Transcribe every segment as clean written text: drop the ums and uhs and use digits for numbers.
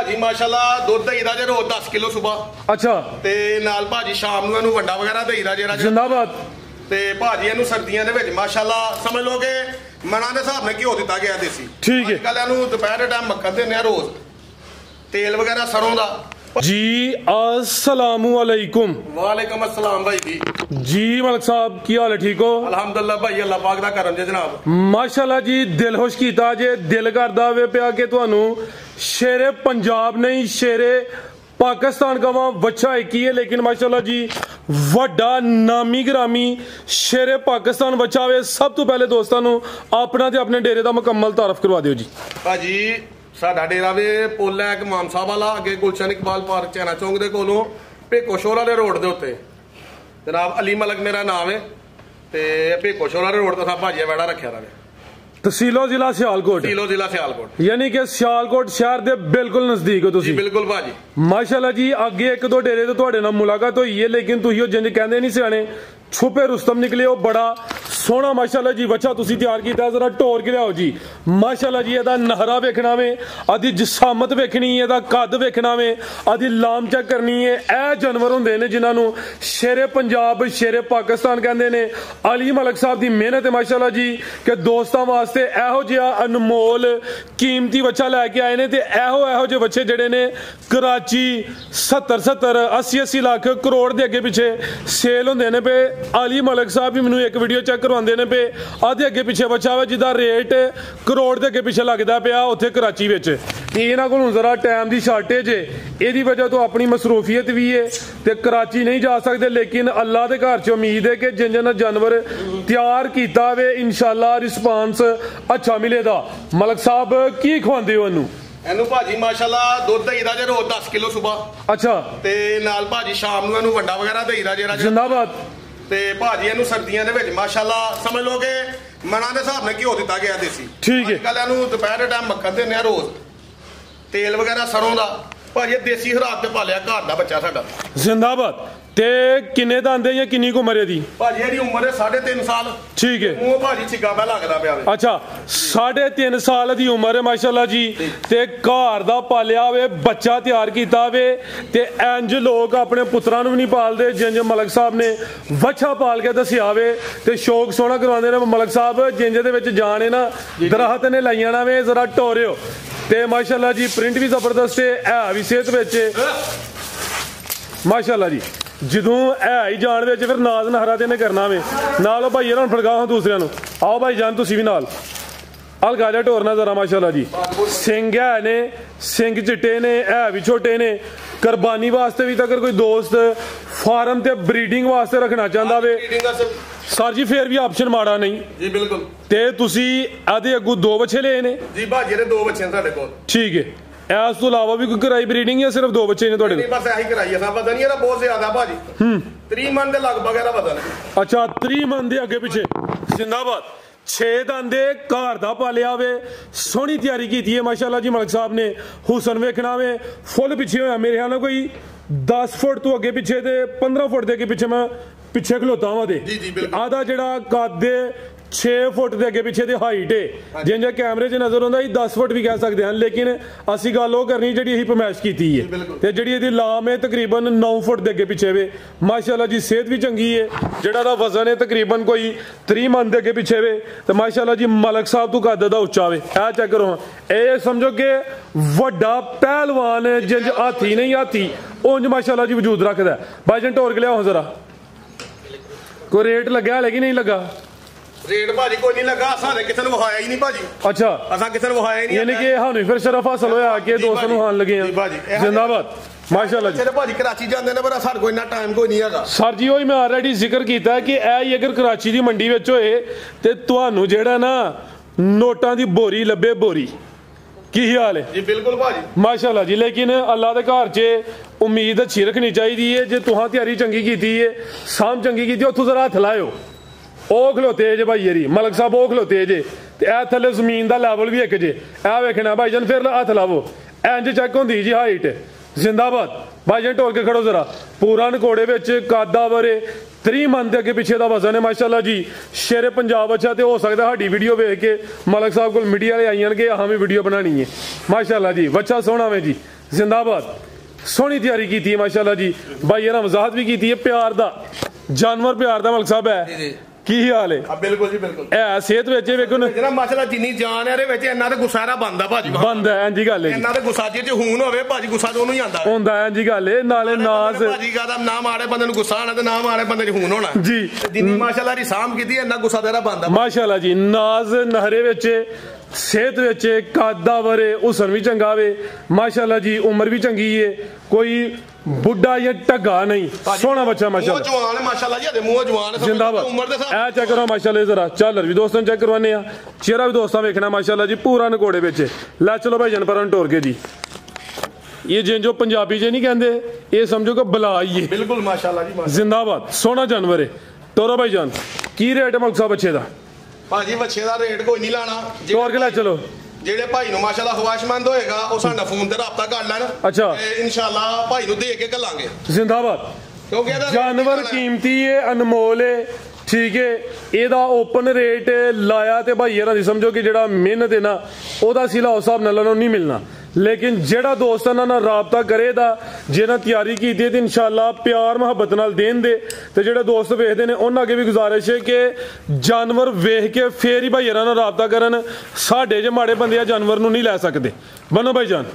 ਭਾਜੀ ਮਾਸ਼ਾਅੱਲਾ ਦੁੱਧ ਦੇਈਦਾ ਜੇ ਰੋਜ਼ 10 ਕਿਲੋ ਸਵੇਰ। ਅੱਛਾ। ਤੇ ਨਾਲ ਭਾਜੀ ਸ਼ਾਮ ਨੂੰ ਇਹਨੂੰ ਵੱਡਾ ਵਗੈਰਾ ਦੇਈਦਾ ਜੇ ਜ਼ਿੰਦਾਬਾਦ। ਤੇ ਭਾਜੀ ਇਹਨੂੰ ਸਰਦੀਆਂ ਦੇ ਵਿੱਚ ਮਾਸ਼ਾਅੱਲਾ ਸਮਝ ਲਓ ਕਿ ਮਨਾਂ ਦੇ ਹਿਸਾਬ ਨਾਲ ਘਿਓ ਦਿੱਤਾ ਗਿਆ ਦੇਸੀ। ਠੀਕ ਹੈ। ਅੱਜ ਕੱਲ ਇਹਨੂੰ ਦੁਪਹਿਰ ਦੇ ਟਾਈਮ ਮੱਖਣ ਦਿੰਦੇ ਆ ਰੋਜ਼, ਤੇਲ ਵਗੈਰਾ ਸਰੋਂ ਦਾ। ਜੀ अस्सलामु अलैकुम। वालेकुम अस्सलाम भाई जी। जी मलिक साहब की हाल है, ठीक हो? अल्हम्दुलिल्लाह भाई, अल्लाह पाक दा करम जे जनाब। माशाल्लाह जी, दिल खुश कीता जे। दिल करदा वे पिया कि तुहानू शेरे पंजाब नहीं शेरे पाकिस्तान का वहां बच्चा एक ही है, लेकिन माशाल्लाह जी वड्डा नामी ग्रामी शेरे पाकिस्तान बच्चा वे। सब तो पहले दोस्तों अपना ते अपने डेरे का मुकम्मल तारफ करवा दियो जी। भाजी साडा डेरा वे पुल है इमाम साहब वाला, अगे गुलशन इकबाल पार्क चैना चौंक दे कोलों भेको शोर वाले रोड दे उत्ते जनाब अली मलक मेरा नाम है। ते भेको शोर वाले रोड तो भाजी वेड़ा रखा रहे। तहसीलो जिला सियालकोट। तहसीलो जिला सियालकोट, यानी कि सियालकोट शहर दे बिल्कुल नजदीक हो तुसी। बिल्कुल भाजी। माशाल्लाह जी, अगे एक दो डेरे तो तुहाडे नाल मुलाकात हुई है, लेकिन तुसी जिंज कहंदे नहीं सियाने छुपे रुस्तम निकले हो। बड़ा सोहना माशाल्लाह जी बच्चा तुसी तैयार कीता। जरा टोर के लियाओ जी। माशाल्लाह जी, एदा नहरा वेखना वे, आदी जिसामत वेखनी है, एदा कद वेखना वे, आदी लाम चेक करनी है। ए जानवर हुंदे ने जिन्हां नूं शेरे पंजाब शेरे पाकिस्तान कहंदे ने। अली मलक साहब दी मेहनत है माशाल्लाह जी कि दोस्तां वास्ते एहो जिहा अनमोल कीमती बच्चा लैके आए ने। ते एहो जे बच्चे जेडे ने कराची 70 80 लाख करोड़ दे अगे पिछे सेल हुंदे ने पे। अली मलक साहब भी मैनू एक वीडियो चेक करवाते हैं पे, आधे अगे पिछे बच्चा वा जिदा रेट करोड़ के अगे पिछे लगता पिया उत्थे कराची विच। इन्हां कोल जरा टाइम की शार्टेज है, इहदी वजह तो अपनी मसरूफियत भी है ते कराची नहीं जा सकते। लेकिन अल्लाह के घर च उम्मीद है कि जिन जिन जानवर तैयार किया वे इंशाअल्लाह रिस्पांस अच्छा मिलेगा। मलक साहब की खवांदे हो इनू? ਇਹਨੂੰ ਭਾਜੀ ਮਾਸ਼ਾਅੱਲਾ ਦੁੱਧ ਦੇਈਦਾ ਜੇ ਰੋਜ਼ 10 ਕਿਲੋ ਸਵੇਰ। अच्छा। ਤੇ ਨਾਲ ਭਾਜੀ ਸ਼ਾਮ ਨੂੰ ਇਹਨੂੰ ਵੱਡਾ ਵਗੈਰਾ ਦੇਈਦਾ ਜੇ। जिंदाबाद। ਤੇ ਭਾਜੀ ਇਹਨੂੰ ਸਰਦੀਆਂ ਦੇ ਵਿੱਚ ਮਾਸ਼ਾਅੱਲਾ ਸਮਝ ਲਓ ਕਿ ਮਨਾਂ ਦੇ ਹਿਸਾਬ ਨਾਲ ਘਿਓ ਦਿੱਤਾ ਗਿਆ ਦੇਸੀ। ਠੀਕ ਹੈ। ਅੱਜ ਕੱਲ ਇਹਨੂੰ ਦੁਪਹਿਰ ਦੇ ਟਾਈਮ ਮੱਖਣ ਦਿੰਦੇ ਆ ਰੋਜ਼, ਤੇਲ ਵਗੈਰਾ ਸਰੋਂ ਦਾ। ਭਾਜੀ ਦੇਸੀ ਖੁਰਾਕ ਤੇ ਪਾਲਿਆ ਘਰ ਦਾ ਬੱਚਾ ਸਾਡਾ। जिंदाबाद। ते किन्ने दा आंदे या किन्नी उम्र है दी? भाजी ਇਹਦੀ ਉਮਰ ਹੈ 3.5 ਸਾਲ। ठीक है। ਉਹ ਭਾਜੀ ਛਿੱਗਾ ਪੈ ਲੱਗਦਾ ਪਿਆ ਵੇ। अच्छा, 3.5 साल दी उम्र है माशाल्लाह जी। ते घर दा पालिया वे बच्चा तैयार कीता वे। ते इंज लोग अपने पुत्रां नूं नहीं पालदे जिंज मलक साहब ने बच्चा पाल के दस्सिया वे ते शौक सोहना करवांदे ने। मलक साहब जिंज दे विच जान है ना, दरख्त ने लाइयां ना वे, जरा टोरियो। ते माशाल्लाह जी प्रिंट भी जबरदस्त है भी सेहत विच माशाल्लाह जी। ਜਦੋਂ ਹੈ ਹੀ ਜਾਣ ਵਿੱਚ ਫਿਰ ਨਾਜ਼ ਨਹਰਾ ਤੇ ਨੇ ਕਰਨਾ ਵੇ। ਨਾਲ ਉਹ ਭਾਈ ਇਹਨਾਂ ਨੂੰ ਫੜਕਾਓ ਦੂਸਰਿਆਂ ਨੂੰ। ਆਓ ਭਾਈ ਜਾਨ ਤੁਸੀਂ ਵੀ ਨਾਲ। ਹਲਕਾ ਜਿਹਾ ਢੋਰਨਾ ਜ਼ਰਾ ਮਾਸ਼ਾਅੱਲਾ ਜੀ। ਸਿੰਘ ਹੈ ਨੇ, ਸਿੰਘ ਚਿੱਟੇ ਨੇ, ਹੈ ਵੀ ਛੋਟੇ ਨੇ। ਕੁਰਬਾਨੀ ਵਾਸਤੇ ਵੀ ਤਾਂ ਅਗਰ ਕੋਈ ਦੋਸਤ ਫਾਰਮ ਤੇ ਬਰੀਡਿੰਗ ਵਾਸਤੇ ਰੱਖਣਾ ਚਾਹੁੰਦਾ ਵੇ ਸਰ ਜੀ ਫਿਰ ਵੀ ਆਪਸ਼ਨ ਮਾੜਾ ਨਹੀਂ ਜੀ। ਬਿਲਕੁਲ। ਤੇ ਤੁਸੀਂ ਆਦੇ ਅੱਗੂ 2 ਬੱਚੇ ਲਏ ਨੇ ਜੀ ਭਾਜੀ ਦੇ 2 ਬੱਚੇ ਨੇ ਸਾਡੇ ਕੋਲ। ਠੀਕ ਹੈ। ਇਸ ਤੋਂ ਇਲਾਵਾ ਵੀ ਕੋਈ ਕਰਾਈ ਬਰੀਡਿੰਗ ਜਾਂ ਸਿਰਫ 2 ਬੱਚੇ ਨੇ ਤੁਹਾਡੇ ਕੋਲ? ਨਹੀਂ ਬਸ ਇਹੀ ਕਰਾਈ ਹੈ। ਸਾ ਪਤਾ ਨਹੀਂ ਇਹਦਾ ਬਹੁਤ ਜ਼ਿਆਦਾ ਭਾਜੀ। 3 ਮਨ ਦੇ ਲਗਭਗ ਇਹਦਾ ਪਤਾ ਨਹੀਂ। ਅੱਛਾ, 3 ਮਨ ਦੇ ਅੱਗੇ ਪਿੱਛੇ। ਜਿੰਦਾਬਾਦ। 6 ਦੰਦੇ ਘਰ ਦਾ ਪਾਲਿਆ ਵੇ। ਸੋਹਣੀ ਤਿਆਰੀ ਕੀਤੀ ਹੈ ਮਾਸ਼ਾਅੱਲਾ ਜੀ ਮਲਕ ਸਾਹਿਬ ਨੇ। ਹੁਸਨ ਵੇਖਣਾ ਵੇ ਫੁੱਲ ਪਿੱਛੇ ਹੋਇਆ ਮੇਰੇ ਖਿਆਲ ਨਾਲ ਕੋਈ 10 ਫੁੱਟ ਤੋਂ ਅੱਗੇ ਪਿੱਛੇ ਤੇ 15 ਫੁੱਟ ਦੇ ਅੱਗੇ ਪਿੱਛੇ ਮੈਂ ਪਿੱਛੇ ਖਲੋਤਾ ਵਾਂ। ਤੇ ਆਦਾ ਜਿਹੜਾ ਕੱਦ 6 ਫੁੱਟ ਦੇ ਅੱਗੇ ਪਿੱਛੇ ਦੀ ਹਾਈਟ ਹੈ। ਜਿੰਜ ਕੈਮਰੇ 'ਚ ਨਜ਼ਰ ਆਉਂਦਾ 10 ਫੁੱਟ ਵੀ ਕਹਿ ਸਕਦੇ ਹਾਂ, ਲੇਕਿਨ ਅਸੀਂ ਗੱਲ ਉਹ ਕਰਨੀ ਜਿਹੜੀ ਅਸੀਂ ਪਰਮੈਸ਼ ਕੀਤੀ ਹੈ। ਤੇ ਜਿਹੜੀ ਇਹਦੀ ਲਾਮ ਹੈ ਤਕਰੀਬਨ 9 ਫੁੱਟ ਦੇ ਅੱਗੇ ਪਿੱਛੇ ਵੇ। ਮਾਸ਼ਾਅੱਲਾ ਜੀ ਸਿਹਤ ਵੀ ਚੰਗੀ ਹੈ। ਜਿਹੜਾ ਦਾ ਵਜ਼ਨ ਹੈ ਤਕਰੀਬਨ ਕੋਈ 3 ਮਨ ਦੇ ਅੱਗੇ ਪਿੱਛੇ ਵੇ। ਤੇ ਮਾਸ਼ਾਅੱਲਾ ਜੀ ਮਲਕ ਸਾਹਿਬ ਤੋਂ ਕੱਦ ਦਾ ਉੱਚਾ ਵੇ। ਇਹ ਚੈੱਕ ਕਰੋ, ਇਹ ਸਮਝੋ ਕਿ ਵੱਡਾ ਪਹਿਲਵਾਨ ਜਿੰਜ ਹਾਥੀ ਨਹੀਂ ਹਾਥੀ ਉਂਝ ਮਾਸ਼ਾਅੱਲਾ ਜੀ ਵਜੂਦ ਰੱਖਦਾ। ਭਾਈਜਨ ਢੋਰ ਕੇ ਲਿਆਓ ਜ਼ਰਾ। ਕੋਈ ਰੇਟ ਲੱਗਿਆ ਹਾਲੇ ਕਿ ਨਹੀਂ ਲੱਗਾ? रेट भाजी कोई नहीं लगा। सारे किसी ने वहाया ही नहीं भाजी। अच्छा, असा किसी ने वहाया ही नहीं। यानी कि हानू फिर शरफ हासिल होया कि दोस्तों ਨੂੰ ਹਾਨ ਲੱਗੇ ਆ। जिंदाबाद माशाल्लाह जी। भाजी कराची ਜਾਂਦੇ ਨੇ ਪਰ ਸਾਡੇ ਕੋਲ ਇੰਨਾ ਟਾਈਮ ਕੋਈ ਨਹੀਂ ਹੈਗਾ ਸਰ ਜੀ। ਉਹੀ ਮੈਂ ਆਲਰੇਡੀ ਜ਼ਿਕਰ ਕੀਤਾ ਕਿ ਇਹ ਹੀ ਅਗਰ ਕਰਾਚੀ ਦੀ ਮੰਡੀ ਵਿੱਚ ਹੋਏ ਤੇ ਤੁਹਾਨੂੰ ਜਿਹੜਾ ਨਾ ਨੋਟਾਂ ਦੀ ਬੋਰੀ ਲੱਭੇ ਬੋਰੀ। ਕੀ ਹਾਲ ਹੈ ਜੀ? ਬਿਲकुल ਭਾਜੀ ਮਾਸ਼ਾਅੱਲਾ ਜੀ। ਲੇਕਿਨ ਅੱਲਾ ਦੇ ਘਰ 'ਚ ਉਮੀਦ ਅੱਛੀ ਰੱਖਣੀ ਚਾਹੀਦੀ ਹੈ। ਜੇ ਤੁਹਾਂ ਤਿਆਰੀ ਚੰਗੀ ਕੀਤੀ ਹੈ, ਸਾਮ ਚੰਗੀ ਕੀਤੀ, ਉੱਥੋਂ ਜ਼ਰਾ ਹੱਥ ਲਾਇਓ। ਉਹ ਖਲੋਤੇ ਜੇ ਭਾਈ ਯਾਰੀ ਮਲਕ ਸਾਹਿਬ, ਉਹ ਖਲੋਤੇ ਜੇ। ਤੇ ਇਹ ਥੱਲੇ ਜ਼ਮੀਨ ਦਾ ਲੈਵਲ ਵੀ ਇੱਕ ਜੇ। ਇਹ ਵੇਖਣਾ ਭਾਈ ਜਾਨ, ਫਿਰ ਹੱਥ ਲਾਵੋ। ਇੰਜ ਚੈੱਕ ਹੁੰਦੀ ਜੀ ਹਾਈਟ। ਜਿੰਦਾਬਾਦ। ਭਾਈ ਜਾਨ ਢੋਲ ਕੇ ਖੜੋ ਜ਼ਰਾ। ਪੂਰਾ ਨਕੋੜੇ ਵਿੱਚ ਕਾਦਾ ਵਰੇ 3 ਮਨ ਦੇ ਅੱਗੇ ਪਿੱਛੇ ਦਾ ਵਜ਼ਨ ਹੈ ਮਾਸ਼ਾਅੱਲਾ ਜੀ। ਸ਼ੇਰੇ ਪੰਜਾਬ ਅੱਛਾ। ਤੇ ਹੋ ਸਕਦਾ ਸਾਡੀ ਵੀਡੀਓ ਵੇਖ ਕੇ ਮਲਕ ਸਾਹਿਬ ਕੋਲ ਮੀਡੀਆ ਵਾਲੇ ਆਈਆਂ ਕਿ ਹਾਂ ਵੀ ਵੀਡੀਓ ਬਣਾਣੀ ਹੈ। ਮਾਸ਼ਾਅੱਲਾ ਜੀ ਬੱਚਾ ਸੋਹਣਾ ਵੇ ਜੀ। ਜ਼ਿੰਦਾਬਾਦ ਸੋਹਣੀ ਤਿਆਰੀ ਕੀਤੀ ਹੈ ਮਾਸ਼ਾਅੱਲਾ ਜੀ ਭਾਈ ਇਹਨਾਂ ਵਜ਼ਾਹਤ ਵੀ ਕੀਤੀ ਹੈ ਪਿਆਰ ਦਾ ਜਾਨਵਰ ਪਿਆਰ ਦਾ ਮਲਕ ਸਾਹਿਬ ਹੈ ਕੀ ਹਾਲ ਹੈ ਬਿਲਕੁਲ ਜੀ ਬਿਲकुल ਇਹ ਸਿਹਤ ਵਿੱਚ ਵੇਖੋ ਨਾ ਜਿਹੜਾ ਮਾਸ਼ਾਅੱਲਾ ਜਿੰਨੀ ਜਾਨ ਹੈ ਇਹਦੇ ਵਿੱਚ ਇੰਨਾ ਤੇ ਗੁੱਸਾ ਬੰਦਾ ਭਾਜੀ ਬੰਦਾ ਹੈ ਇੰਜੀ ਗੱਲ ਹੈ ਇੰਨਾ ਤੇ ਗੁੱਸਾ ਜੇ ਖੂਨ ਹੋਵੇ ਭਾਜੀ ਗੁੱਸਾ ਤਾਂ ਉਹਨੂੰ ਹੀ ਆਂਦਾ ਹੁੰਦਾ ਇੰਜੀ ਗੱਲ ਹੈ ਨਾਲੇ ਨਾਜ਼ ਭਾਜੀ ਦਾ ਨਾ ਮਾੜੇ ਬੰਦੇ ਨੂੰ ਗੁੱਸਾ ਆਣਾ ਤੇ ਨਾ ਮਾੜੇ ਬੰਦੇ 'ਚ ਖੂਨ ਹੋਣਾ ਜੀ ਜਿੰਨੀ ਮਾਸ਼ਾਅੱਲਾ ਦੀ ਸਾਮ ਕੀਤੀ ਇੰਨਾ ਗੁੱਸਾ ਤੇਰਾ ਬੰਦਾ ਮਾਸ਼ਾਅੱਲਾ ਜੀ ਨਾਜ਼ ਨਹਰੇ ਵਿੱਚ ਸਿਹਤ ਵਿੱਚ ਕਾਦਾਵਰ ਹੁਸਨ ਵੀ ਚੰਗਾ ਵੇ ਮਾਸ਼ਾਅੱਲਾ ਜੀ ਉਮਰ ਵੀ ਚੰਗੀ ਏ ਕੋਈ ਬੁੱਢਾ ਜਾਂ ਢੱਗਾ ਨਹੀਂ ਸੋਹਣਾ ਬੱਚਾ ਮਾਸ਼ਾਅੱਲਾ ਜਵਾਨ ਹੈ ਮਾਸ਼ਾਅੱਲਾ ਜੀ ਇਹਦੇ ਮੂੰਹ ਜਵਾਨ ਹੈ ਜ਼ਿੰਦਾਬਾਦ ਉਮਰ ਦੇ ਇਹ ਚੈੱਕ ਕਰੋ ਮਾਸ਼ਾਅੱਲਾ ਜ਼ਰਾ ਚਾਲਰ ਵੀ ਦੋਸਤਾਂ ਚੈੱਕ ਕਰਵਾਨੇ ਆ ਚਿਹਰਾ ਵੀ ਦੋਸਤਾਂ ਵੇਖਣਾ ਮਾਸ਼ਾਅੱਲਾ ਜੀ ਪੂਰਾ ਨਕੋੜੇ ਵਿੱਚ ਲੈ ਚਲੋ ਭਾਈ ਜਨ ਪਰਾਂ ਟੋਰ ਕੇ ਜੀ ਇਹ ਜੋ ਪੰਜਾਬੀ ਜੇ ਨਹੀਂ ਕਹਿੰਦੇ ਇਹ ਸਮਝੋ ਕਿ ਬਲਾ ਹੀ ਹੈ ਬਿਲਕੁਲ ਮਾਸ਼ਾਅੱਲਾ ਜੀ ਜ਼ਿੰਦਾਬਾਦ ਸੋਹਣਾ ਜਾਨਵਰ ਹੈ ਤੋਰੋ ਭਾਈ ਜਾਨ ਕੀ ਰੇਟ ਹੈ ਮਲਕ ਸਾਹਿਬ ਬੱਚੇ ਦਾ ਭਾਜੀ ਬੱਚੇ ਦਾ ਰੇਟ ਕੋਈ ਨਹੀਂ ਲਾਣਾ ਤੋਰ ਕੇ ਲੈ ਚਲੋ ਜਿਹੜੇ ਭਾਈ ਨੂੰ ਮਾਸ਼ਾਅੱਲਾ ਖਵਾਸ਼ਮੰਦ ਹੋਏਗਾ ਉਹ ਸਾਡਾ ਫੋਨ ਤੇ ਰਾਬਤਾ ਕਰ ਲੈਣ ਅੱਛਾ ਤੇ ਇਨਸ਼ਾਅੱਲਾ ਭਾਈ ਨੂੰ ਦੇ ਕੇ ਘੱਲਾਂਗੇ ਜ਼ਿੰਦਾਬਾਦ ਕਿਉਂਕਿ ਇਹਦਾ ਜਾਨਵਰ ਕੀਮਤੀ ਹੈ ਅਨਮੋਲ ਹੈ ਠੀਕ ਹੈ ਇਹਦਾ ਓਪਨ ਰੇਟ ਲਾਇਆ ਤੇ ਭਾਈ ਇਹਨਾਂ ਦੀ ਸਮਝੋ ਕਿ ਜਿਹੜਾ ਮਿਹਨਤ ਹੈ ਨਾ ਉਹਦਾ ਸਿਲਾ ਉਸ ਹਿਸਾਬ ਨਾਲ ਉਹਨੂੰ ਨਹੀਂ ਮਿਲਣਾ ਲੇਕਿਨ ਜਿਹੜਾ ਦੋਸਤ ਇਹਨਾਂ ਨਾਲ ਰਾਬਤਾ ਕਰੇਗਾ ਜਿਹਨਾਂ ਤਿਆਰੀ ਕੀਤੀ ਤੇ ਇਨਸ਼ਾਅੱਲਾ ਪਿਆਰ ਮੁਹੱਬਤ ਨਾਲ ਦੇਣ ਦੇ ਤੇ ਜਿਹੜੇ ਦੋਸਤ ਵੇਖਦੇ ਨੇ ਉਹਨਾਂ ਅੱਗੇ ਵੀ ਗੁਜ਼ਾਰਿਸ਼ ਹੈ ਕਿ ਜਾਨਵਰ ਵੇਖ ਕੇ ਫੇਰ ਹੀ ਭਾਈ ਇਹਨਾਂ ਨਾਲ ਰਾਬਤਾ ਕਰਨ ਸਾਡੇ ਜੇ ਮਾੜੇ ਬੰਦੇ ਆ ਜਾਨਵਰ ਨੂੰ ਨਹੀਂ ਲੈ ਸਕਦੇ ਬਨੋ ਭਾਈ ਜਾਨ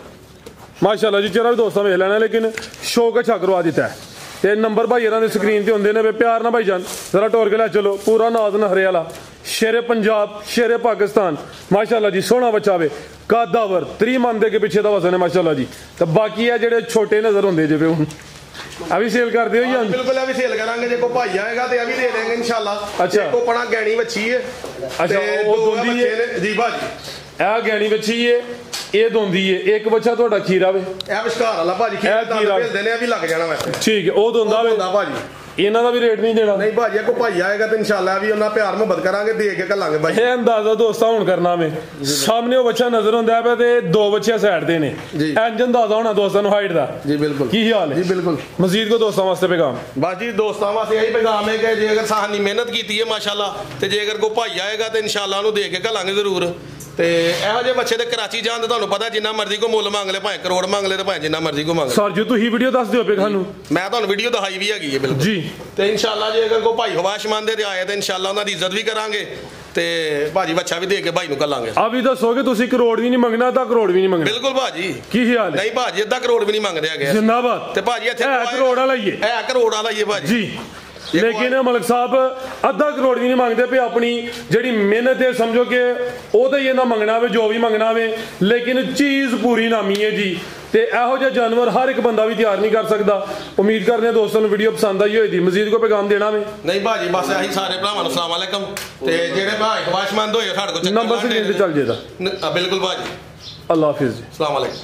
ਮਾਸ਼ਾਅੱਲਾ ਜੀ ਚਿਹਰਾ ਵੀ ਦੋਸਤਾਂ ਵੇਖ ਲੈਣਾ ਲੇਕਿਨ ਸ਼ੌਕ ਅੱਛਾ ਕਰਵਾ ਦਿੱਤਾ ਹੈ ਤੇ ਨੰਬਰ ਭਾਈ ਇਹਨਾਂ ਦੇ ਸਕਰੀਨ ਤੇ ਹੁੰਦੇ ਨੇ ਪਿਆਰ ਨਾਲ ਭਾਈ ਜਾਨ ਜ਼ਰਾ ਟੋਰ ਕੇ ਲੈ ਚਲੋ ਪੂਰਾ ਨਾਜ਼ ਨਹਰੇ ਵਾਲਾ ਸ਼ੇਰੇ ਪੰਜਾਬ ਸ਼ੇਰੇ ਪਾਕਿਸਤਾਨ ਮਾਸ਼ਾਅੱਲਾ ਜੀ ਸੋਹਣਾ ਬੱਚਾ ਵੇ ਕਾਦਾਵਰ 3 ਮਨ ਦੇ ਕੇ ਪਿੱਛੇ ਦਾ ਵਸਨ ਹੈ ਮਾਸ਼ਾਅੱਲਾ ਜੀ ਤੇ ਬਾਕੀ ਆ ਜਿਹੜੇ ਛੋਟੇ ਨਜ਼ਰ ਹੁੰਦੇ ਜਿਵੇਂ ਹੁਣ ਆ ਵੀ ਸੇਲ ਕਰਦੇ ਹੋ ਜੀ ਬਿਲਕੁਲ ਇਹ ਵੀ ਸੇਲ ਕਰਾਂਗੇ ਜੇ ਕੋਈ ਭਾਈ ਆਏਗਾ ਤੇ ਇਹ ਵੀ ਦੇ ਦੇਵਾਂਗੇ ਇਨਸ਼ਾਅੱਲਾ ਅੱਛਾ ਕੋ ਪਣਾ ਗੈਣੀ ਵੱਛੀ ਹੈ ਅੱਛਾ ਉਹ ਦੋਂਦੀ ਹੈ ਜੀ ਭਾਜੀ ਇਹ ਗੈਣੀ ਵੱਛੀ ਹੈ ਇਹ ਦੋਂਦੀ ਹੈ ਇੱਕ ਬੱਚਾ ਤੁਹਾਡਾ ਖੀਰਾ ਵੇ ਇਹ ਵਿਸ਼ਕਾਰ ਵਾਲਾ ਭਾਜੀ ਖੀਰਾ ਭੇਜਦੇ ਨੇ ਇਹ ਵੀ ਲੱਗ ਜਾਣਾ ਵੈਸੇ ਠੀਕ ਹੈ ਉਹ ਦੋਂਦਾ ਵੇ ਭਾਜੀ ਇਹਨਾਂ ਦਾ ਵੀ ਰੇਟ ਨਹੀਂ ਦੇਣਾ ਨਹੀਂ ਭਾਜੀ ਕੋ ਭਾਈ ਆਏਗਾ ਤੇ ਇਨਸ਼ਾਅੱਲਾ ਵੀ ਉਹਨਾਂ ਪਿਆਰ ਮੁਹੱਬਤ ਕਰਾਂਗੇ ਦੇ ਕੇ ਘੱਲਾਂਗੇ ਭਾਈ ਇਹ ਅੰਦਾਜ਼ਾ ਦੋਸਤਾਂ ਹੁਣ ਕਰਨਾ ਵੇ ਸਾਹਮਣੇ ਉਹ ਬੱਚਾ ਨਜ਼ਰ ਹੁੰਦਾ ਪਿਆ ਤੇ 2 ਬੱਚੇ ਸਾਈਡ ਦੇ ਨੇ ਇੰਜ ਅੰਦਾਜ਼ਾ ਹੋਣਾ ਦੋਸਤਾਂ ਨੂੰ ਹਾਈਟ ਦਾ ਜੀ ਬਿਲਕੁਲ ਕੀ ਹਾਲ ਹੈ ਜੀ ਬਿਲकुल ਮਜ਼ੀਦ ਕੋ ਦੋਸਤਾਂ ਵਾਸਤੇ ਪੈਗਾਮ ਬਸ ਜੀ ਦੋਸਤਾਂ ਵਾਸਤੇ ਇਹੀ ਪੈਗਾਮ ਹੈ ਕਿ ਜੇ ਅਗਰ ਸਾਹਨੀ ਮਿਹਨਤ ਕੀਤੀ ਹੈ ਮਾਸ਼ਾਅੱਲਾ ਤੇ ਜੇ ਅਗਰ ਕੋਈ ਭਾਈ ਆਏਗਾ ਤੇ ਇਨਸ਼ਾਅੱਲਾ ਉਹਨੂੰ ਦੇ ਕੇ ਘੱਲਾਂਗੇ ਜ਼ਰੂਰ ਤੇ ਇਹੋ ਜਿਹੇ ਬੱਚੇ ਤੇ ਕਰਾਚੀ ਜਾਣ ਤੇ ਤੁਹਾਨੂੰ ਪਤਾ ਜਿੰਨਾ ਮਰਜ਼ੀ ਕੋ ਮੁੱਲ ਮੰਗ ਲੈ ਭਾਵੇਂ ਕਰੋੜ ਮੰਗ ਲੈ ਤੇ ਭਾਵੇਂ ਜਿੰਨਾ ਮਰਜ਼ੀ ਕੋ ਮੰਗ ਲੈ ਸਰ ਜੀ ਤੁਸੀਂ ਵੀਡੀਓ ਦੱਸ ਦਿਓ ਪੇ ਸਾਨੂੰ ਮੈਂ ਤੁਹਾਨੂੰ ਵੀਡੀਓ ਦਿਖਾਈ ਵੀ ਹੈਗੀ ਹੈ ਬਿਲਕੁਲ ਜੀ ਤੇ ਇਨਸ਼ਾਅੱਲਾ ਜੇ ਅਗਰ ਕੋਈ ਭਾਈ ਖਵਾਸ਼ਮੰਦ ਦੇ ਆਏ ਤੇ ਇਨਸ਼ਾਅੱਲਾ ਉਹਨਾਂ ਦੀ ਇੱਜ਼ਤ ਵੀ ਕਰਾਂਗੇ ਤੇ ਭਾਜੀ ਬੱਚਾ ਵੀ ਦੇ ਕੇ ਭਾਈ ਨੂੰ ਘੱਲਾਂਗੇ ਆ ਵੀ ਦੱਸੋਗੇ ਤੁਸੀਂ ਕਰੋੜ ਵੀ ਨਹੀਂ ਮੰਗਣਾ ਤਾਂ ਕਰੋੜ ਵੀ ਨਹੀਂ ਮੰਗਣਾ ਬਿਲਕੁਲ ਭਾਜੀ ਕੀ ਹਾਲ ਹੈ ਨਹੀਂ ਭਾਜੀ ਅੱਧਾ ਕਰੋੜ ਵੀ ਨਹੀਂ ਮੰਗਦੇ ਹੈਗੇ ਜ਼ਿੰਦਾਬਾਦ ਤੇ ਭਾਜੀ ਇੱਥੇ ਕਰੋੜ ਵਾਲਾ ਹੀ ਹੈ ਕਰੋੜ ਵਾਲਾ ਹੀ ਹੈ ਭਾਜੀ ਜੀ ਲੇਕਿਨ ਮਲਕ ਸਾਹਿਬ ਅੱਧਾ ਕਰੋੜ ਵੀ ਨਹੀਂ ਮੰਗਦੇ ਪਏ ਆਪਣੀ ਜਿਹੜੀ ਮਿਹਨਤ ਹੈ ਸਮਝੋ ਕਿ ਉਹਦਾ ਹੀ ਇਹਨਾਂ ਮੰਗਣਾ ਵੇ ਜੋ ਵੀ ਮੰਗਣਾ ਵੇ ਲੇਕਿਨ ਚੀਜ਼ ਪੂਰੀ ਨਾਮੀ ਹੈ ਜੀ ਤੇ ਇਹੋ ਜਿਹਾ ਜਾਨਵਰ ਹਰ ਇੱਕ ਬੰਦਾ ਵੀ ਤਿਆਰ ਨਹੀਂ ਕਰ ਸਕਦਾ ਉਮੀਦ ਕਰਦੇ ਹਾਂ ਦੋਸਤਾਂ ਨੂੰ ਵੀਡੀਓ ਪਸੰਦ ਆਈ ਹੋਏਗੀ ਮਜ਼ੀਦ ਕੋਈ ਪੈਗਾਮ ਦੇਣਾ ਵੇ ਨਹੀਂ ਭਾਜੀ ਬਸ ਇਹੀ ਸਾਰੇ ਭਰਾਵਾਂ ਨੂੰ ਅਸਲਾਮ ਵਾਲੇਕਮ ਤੇ ਜਿਹੜੇ ਭਾਈ ਖਵਾਸ਼ਮੰਦ ਹੋਏ ਸਾਡੇ ਕੋਲ ਨੰਬਰ ਸਕਰੀਨ ਤੇ ਚੱਲ ਜੇਦਾ ਬਿਲਕੁਲ ਭਾਜੀ ਅੱਲਾਹ ਹਾਫਿਜ਼ ਜੀ ਅਸਲਾਮ ਵਾਲੇਕਮ